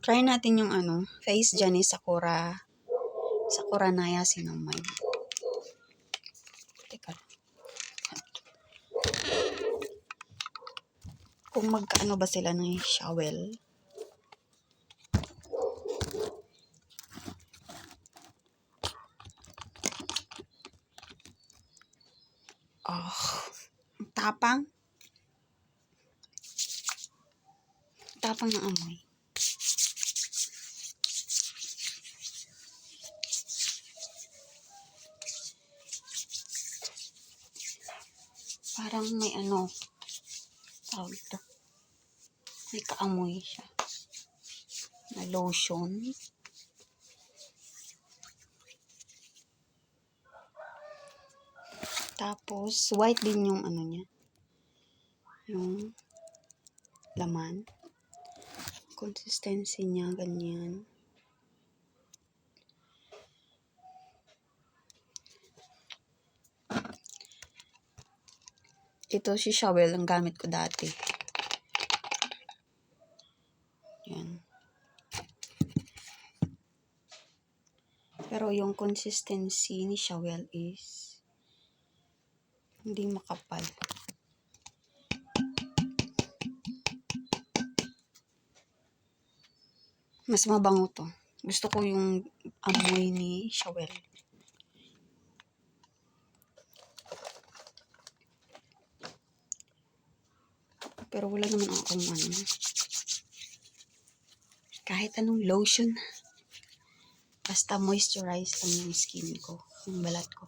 Try natin yung Face Jani Sakura Niacinamide. Teka. Kung magkaano ba sila ng shower. Oh, tapang. Tapang ng amoy. Parang may tawag ito. May kaamoy siya. Na lotion. Tapos, white din yung niya. Yung laman. Consistency niya, ganyan. Ito si Shawel, ang gamit ko dati. Yan. Pero yung consistency ni Shawel is hindi makapal. Mas mabango to. Gusto ko yung amoy ni Shawel. Pero wala naman akong kahit anong lotion. Basta moisturize lang yung skin ko, yung balat ko.